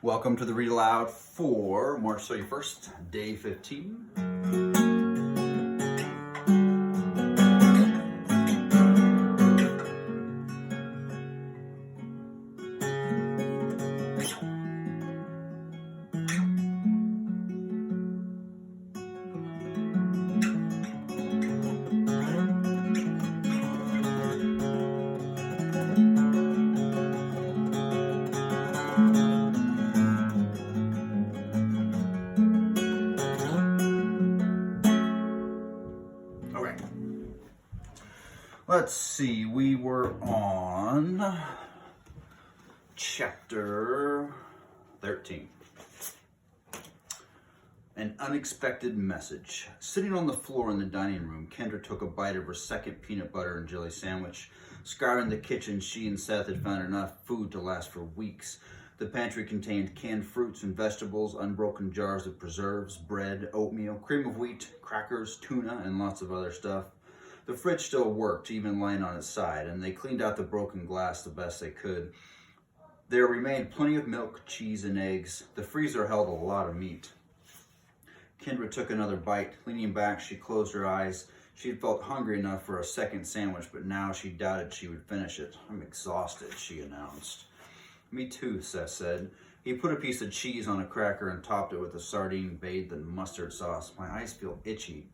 Welcome to the Read Aloud for March 31st, day 15. Okay. Let's see, we were on chapter 13. An unexpected message. Sitting on the floor in the dining room, Kendra took a bite of her second peanut butter and jelly sandwich. Scouring the kitchen, she and Seth had found enough food to last for weeks. The pantry contained canned fruits and vegetables, unbroken jars of preserves, bread, oatmeal, cream of wheat, crackers, tuna, and lots of other stuff. The fridge still worked, even lying on its side, and they cleaned out the broken glass the best they could. There remained plenty of milk, cheese, and eggs. The freezer held a lot of meat. Kendra took another bite. Leaning back, she closed her eyes. She had felt hungry enough for a second sandwich, but now she doubted she would finish it. "I'm exhausted," she announced. "Me too," Seth said. He put a piece of cheese on a cracker and topped it with a sardine bathed in mustard sauce. "My eyes feel itchy.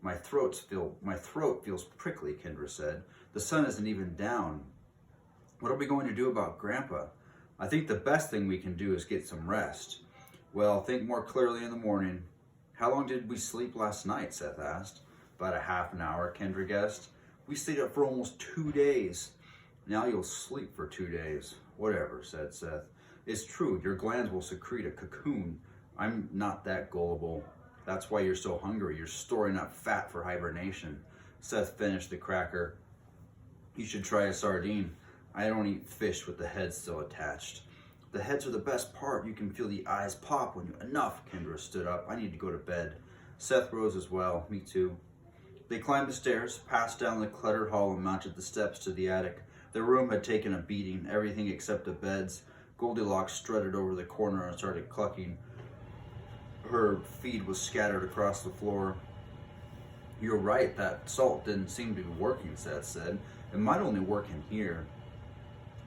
My throat feels prickly," Kendra said. "The sun isn't even down. What are we going to do about Grandpa?" "I think the best thing we can do is get some rest." "Well, think more clearly in the morning." "How long did we sleep last night?" Seth asked. "About a half an hour," Kendra guessed. "We stayed up for almost 2 days." "Now you'll sleep for 2 days. "Whatever," said Seth. "It's true, your glands will secrete a cocoon. I'm not that gullible. That's why you're so hungry. You're storing up fat for hibernation." Seth finished the cracker. "You should try a sardine. I don't eat fish with the head still attached." "The heads are the best part. You can feel the eyes pop when you..." "Enough," Kendra stood up. "I need to go to bed." Seth rose as well. "Me too." They climbed the stairs, passed down the cluttered hall, and mounted the steps to the attic. The room had taken a beating, everything except the beds. Goldilocks strutted over the corner and started clucking. Her feed was scattered across the floor. "You're right, that salt didn't seem to be working," Seth said. "It might only work in here."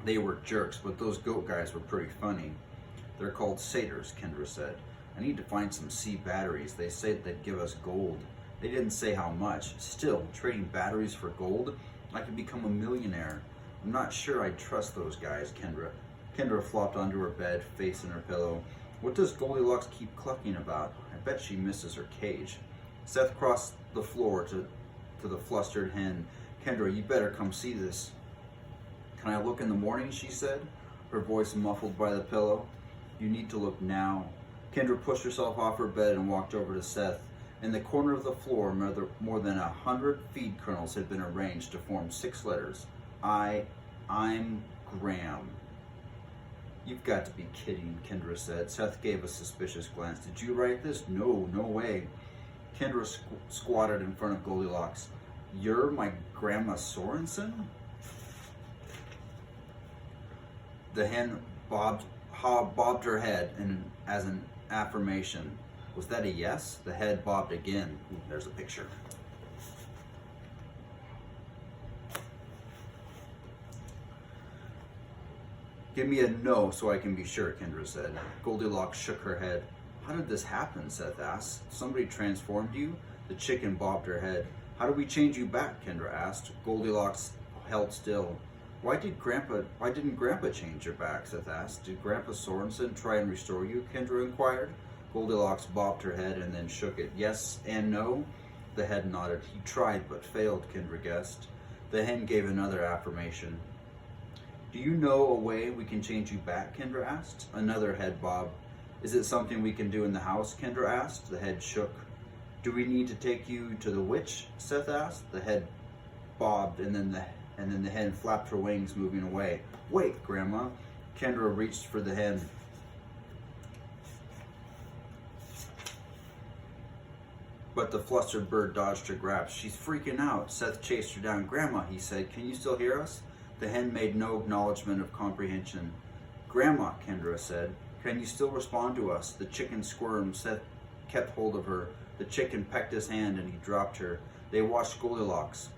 "They were jerks, but those goat guys were pretty funny." "They're called satyrs," Kendra said. "I need to find some C batteries. They said they'd give us gold. They didn't say how much. Still, trading batteries for gold? I could become a millionaire." "I'm not sure I'd trust those guys, Kendra." Kendra flopped onto her bed, face in her pillow. "What does Goldilocks keep clucking about? I bet she misses her cage." Seth crossed the floor to the flustered hen. "Kendra, you better come see this." "Can I look in the morning?" she said, her voice muffled by the pillow. "You need to look now." Kendra pushed herself off her bed and walked over to Seth. In the corner of the floor, more than 100 feed kernels had been arranged to form 6 letters. I'm Graham." "You've got to be kidding," Kendra said. Seth gave a suspicious glance. "Did you write this?" No way." Kendra squatted in front of Goldilocks. "You're my Grandma Sorensen?" The hen bobbed her head as an affirmation. "Was that a yes?" The head bobbed again. Ooh, there's a picture. "Give me a no so I can be sure," Kendra said. Goldilocks shook her head. "How did this happen?" Seth asked. "Somebody transformed you?" The chicken bobbed her head. "How did we change you back?" Kendra asked. Goldilocks held still. Why didn't Grandpa change your back?" Seth asked. "Did Grandpa Sorensen try and restore you?" Kendra inquired. Goldilocks bobbed her head and then shook it. "Yes and no." The head nodded. "He tried but failed," Kendra guessed. The hen gave another affirmation. "Do you know a way we can change you back?" Kendra asked. Another head bobbed. "Is it something we can do in the house?" Kendra asked. The head shook. "Do we need to take you to the witch?" Seth asked. The head bobbed and then the hen flapped her wings, moving away. "Wait, Grandma." Kendra reached for the hen. But the flustered bird dodged her grasp. "She's freaking out." Seth chased her down. "Grandma," he said, "can you still hear us?" The hen made no acknowledgement of comprehension. "Grandma," Kendra said. Can you still respond to us? The chicken squirmed. Seth kept hold of her. The chicken pecked his hand and he dropped her. They watched Goldilocks.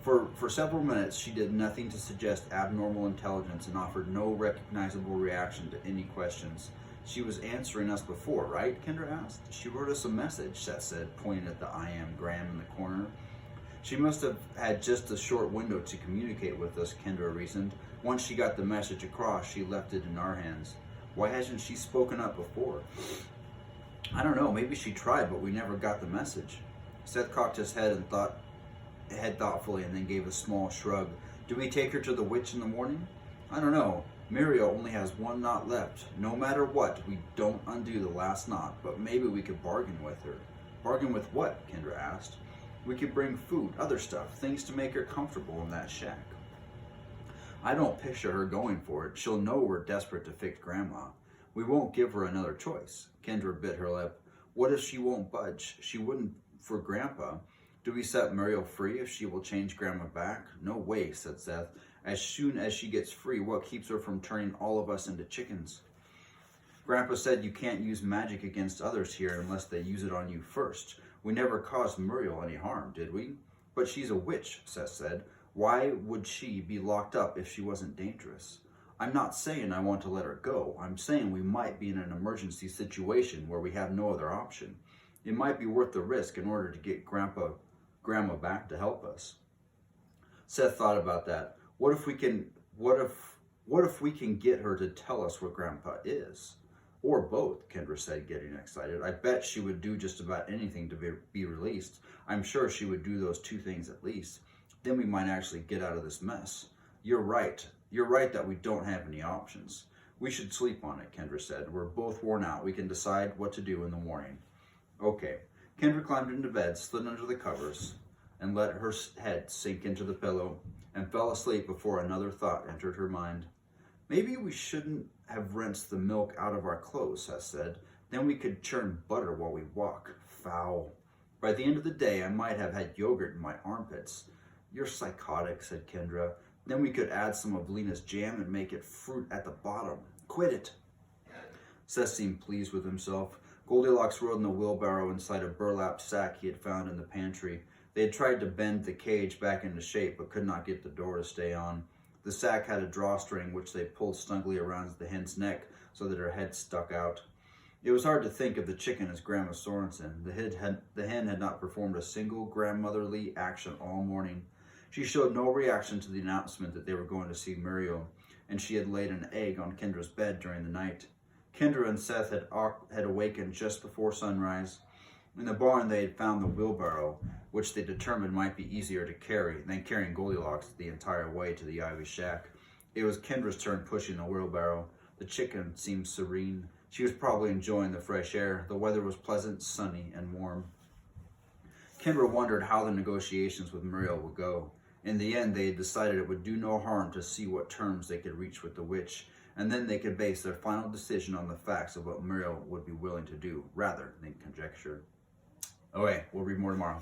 For several minutes, she did nothing to suggest abnormal intelligence and offered no recognizable reaction to any questions. She was answering us before, right? Kendra asked. She wrote us a message, Seth said, pointing at the I am Graham in the corner. She must have had just a short window to communicate with us, Kendra reasoned. Once she got the message across, she left it in our hands. Why hasn't she spoken up before? I don't know, maybe she tried, but we never got the message. Seth cocked his head thoughtfully and then gave a small shrug. Do we take her to the witch in the morning? I don't know. Muriel only has one knot left. No matter what, we don't undo the last knot, but maybe we could bargain with her. Bargain with what? Kendra asked. We could bring food, other stuff, things to make her comfortable in that shack. I don't picture her going for it. She'll know we're desperate to fix Grandma. We won't give her another choice. Kendra bit her lip. What if she won't budge? She wouldn't for Grandpa. Do we set Muriel free if she will change Grandma back? No way, said Seth. As soon as she gets free, what keeps her from turning all of us into chickens? Grandpa said you can't use magic against others here unless they use it on you first. We never caused Muriel any harm, did we? But she's a witch, Seth said. Why would she be locked up if she wasn't dangerous? I'm not saying I want to let her go. I'm saying we might be in an emergency situation where we have no other option. It might be worth the risk in order to get Grandma back to help us. Seth thought about that. What if we can get her to tell us what Grandpa is? Or both, Kendra said, getting excited. I bet she would do just about anything to be released. I'm sure she would do those two things at least. Then we might actually get out of this mess. You're right. You're right that we don't have any options. We should sleep on it, Kendra said. We're both worn out. We can decide what to do in the morning. Okay. Kendra climbed into bed, slid under the covers, and let her head sink into the pillow, and fell asleep before another thought entered her mind. Maybe we shouldn't have rinsed the milk out of our clothes, Seth said. Then we could churn butter while we walk. Foul. By the end of the day, I might have had yogurt in my armpits. You're psychotic, said Kendra. Then we could add some of Lena's jam and make it fruit at the bottom. Quit it. Seth seemed pleased with himself. Goldilocks rode in the wheelbarrow inside a burlap sack he had found in the pantry. They had tried to bend the cage back into shape, but could not get the door to stay on. The sack had a drawstring which they pulled snugly around the hen's neck so that her head stuck out. It was hard to think of the chicken as Grandma Sorensen. The hen had not performed a single grandmotherly action all morning. She showed no reaction to the announcement that they were going to see Muriel, and she had laid an egg on Kendra's bed during the night. Kendra and Seth had awakened just before sunrise. In the barn, they had found the wheelbarrow, which they determined might be easier to carry than carrying Goldilocks the entire way to the Ivy shack. It was Kendra's turn pushing the wheelbarrow. The chicken seemed serene. She was probably enjoying the fresh air. The weather was pleasant, sunny, and warm. Kendra wondered how the negotiations with Muriel would go. In the end, they had decided it would do no harm to see what terms they could reach with the witch, and then they could base their final decision on the facts of what Muriel would be willing to do, rather than conjecture. Okay, we'll read more tomorrow.